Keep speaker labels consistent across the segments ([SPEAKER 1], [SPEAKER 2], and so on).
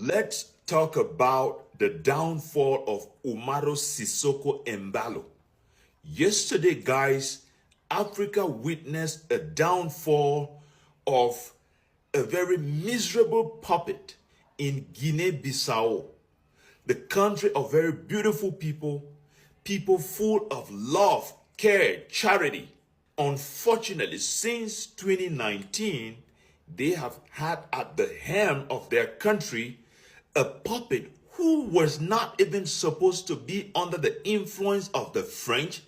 [SPEAKER 1] Let's talk about the downfall of Umaro Sissoco Embalo. Yesterday, guys, Africa witnessed a downfall of a very miserable puppet in Guinea-Bissau, the country of very beautiful people, people full of love, care, charity. Unfortunately, since 2019, they have had at the helm of their country a puppet who was not even supposed to be under the influence of the French,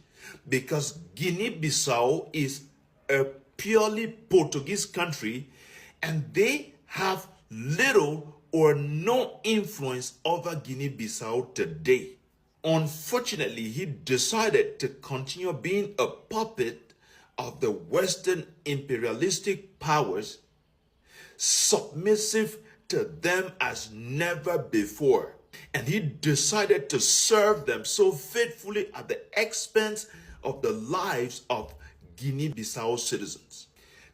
[SPEAKER 1] because Guinea-Bissau is a purely Portuguese country and they have little or no influence over Guinea-Bissau today. Unfortunately, he decided to continue being a puppet of the Western imperialistic powers, submissive to them as never before. And he decided to serve them so faithfully at the expense of the lives of Guinea-Bissau citizens.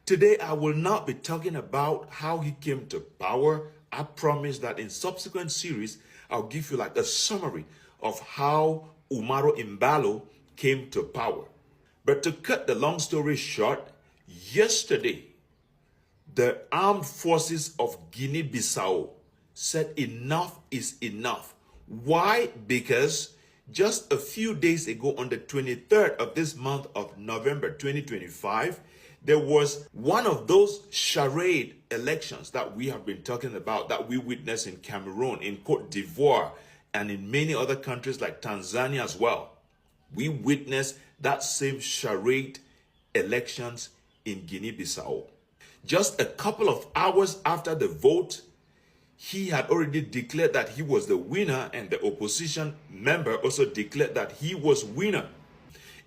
[SPEAKER 1] Today, I will not be talking about how he came to power. I promise that in subsequent series, I'll give you like a summary of how Umaro Embalo came to power. But to cut the long story short, yesterday, the armed forces of Guinea-Bissau said enough is enough. Why? Because just a few days ago, on the 23rd of this month of November 2025, there was one of those charade elections that we have been talking about, that we witnessed in Cameroon, in Cote d'Ivoire, and in many other countries like Tanzania as well. We witnessed that same charade elections in Guinea-Bissau. Just a couple of hours after the vote, he had already declared that he was the winner, and the opposition member also declared that he was winner.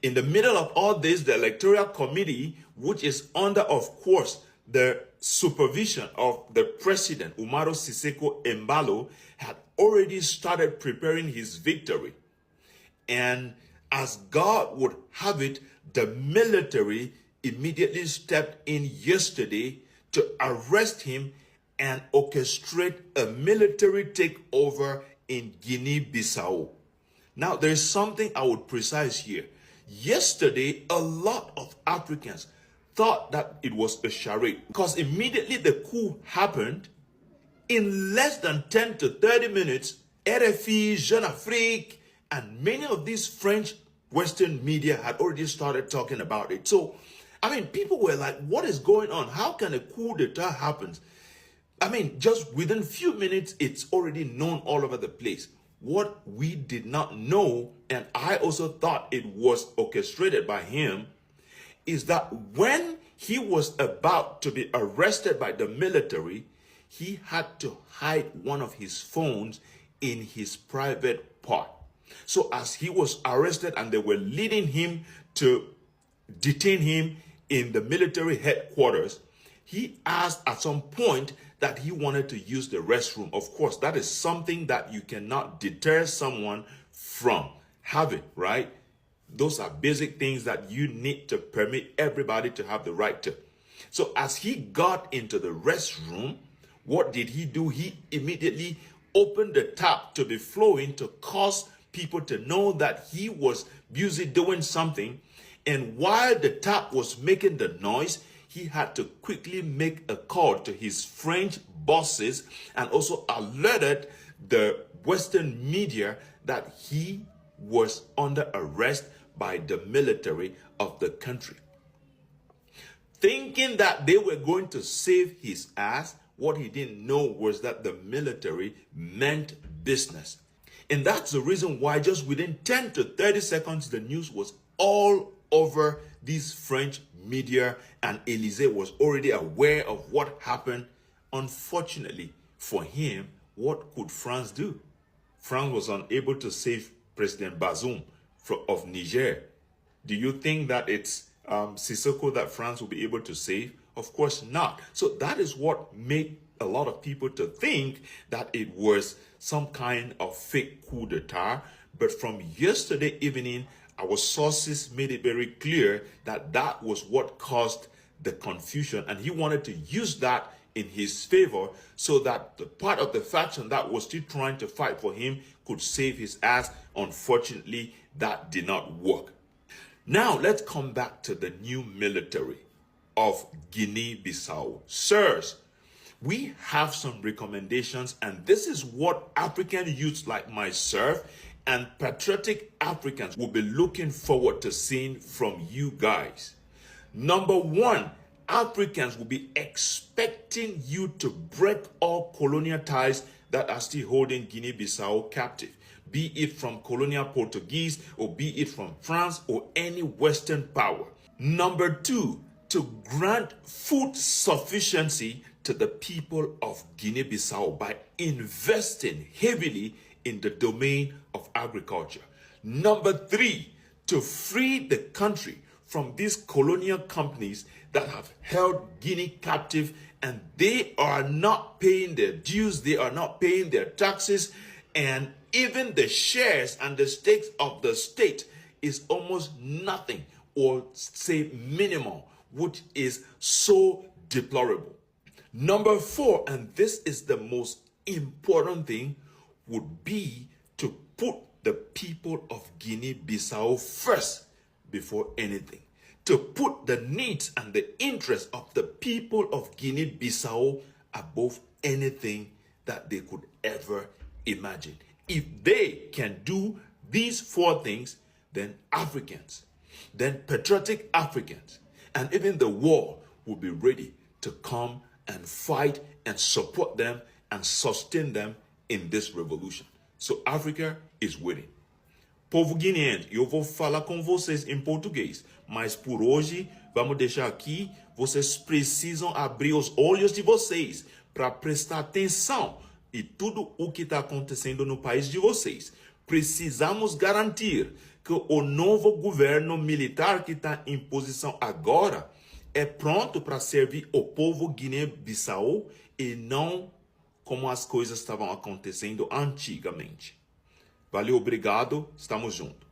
[SPEAKER 1] In the middle of all this, the Electoral Committee, which is under, of course, the supervision of the president, Umaro Sissoco Embalo, had already started preparing his victory. And as God would have it, the military immediately stepped in yesterday to arrest him and orchestrate a military takeover in Guinea-Bissau. Now, there is something I would precise here. Yesterday, a lot of Africans thought that it was a charade, because immediately the coup happened, in less than 10 to 30 minutes, RFI, Jeune Afrique, and many of these French Western media had already started talking about it. So, people were like, what is going on? How can a coup d'etat happen? Just within few minutes, it's already known all over the place. What we did not know, and I also thought it was orchestrated by him, is that when he was about to be arrested by the military, he had to hide one of his phones in his private part. So as he was arrested and they were leading him to detain him in the military headquarters, he asked at some point that he wanted to use the restroom. Of course, that is something that you cannot deter someone from having, right? Those are basic things that you need to permit everybody to have the right to. So as he got into the restroom, what did he do? He immediately opened the tap to be flowing to cause people to know that he was busy doing something. And while the tap was making the noise, he had to quickly make a call to his French bosses and also alerted the Western media that he was under arrest by the military of the country. Thinking that they were going to save his ass, what he didn't know was that the military meant business. And that's the reason why just within 10 to 30 seconds, the news was all over these French media, and Élysée was already aware of what happened. Unfortunately for him, what could France do? France was unable to save President Bazoum of Niger. Do you think that it's Sissoko that France will be able to save? Of course not. So that is what made a lot of people to think that it was some kind of fake coup d'etat. But from yesterday evening, our sources made it very clear that that was what caused the confusion, and he wanted to use that in his favor so that the part of the faction that was still trying to fight for him could save his ass. Unfortunately, that did not work. Now, let's come back to the new military of Guinea-Bissau. Sirs, we have some recommendations, and this is what African youths like myself and patriotic Africans will be looking forward to seeing from you guys. Number one, Africans will be expecting you to break all colonial ties that are still holding Guinea-Bissau captive, be it from colonial Portuguese or be it from France or any Western power. Number two, to grant food sufficiency to the people of Guinea-Bissau by investing heavily in the domain of agriculture. Number three, to free the country from these colonial companies that have held Guinea captive, and they are not paying their dues, they are not paying their taxes, and even the shares and the stakes of the state is almost nothing, or say minimal, which is so deplorable. Number four, and this is the most important thing, would be to put the people of Guinea-Bissau first before anything. To put the needs and the interests of the people of Guinea-Bissau above anything that they could ever imagine. If they can do these four things, then Africans, then patriotic Africans, and even the world will be ready to come and fight and support them and sustain them in this revolution. So Africa is waiting. Povo guineense, eu vou falar com vocês em português, mas por hoje vamos deixar aqui. Vocês precisam abrir os olhos de vocês para prestar atenção em tudo o que está acontecendo no país de vocês. Precisamos garantir que o novo governo militar que está em posição agora é pronto para servir o povo Guiné-Bissau e não como as coisas estavam acontecendo antigamente. Valeu, obrigado, estamos juntos.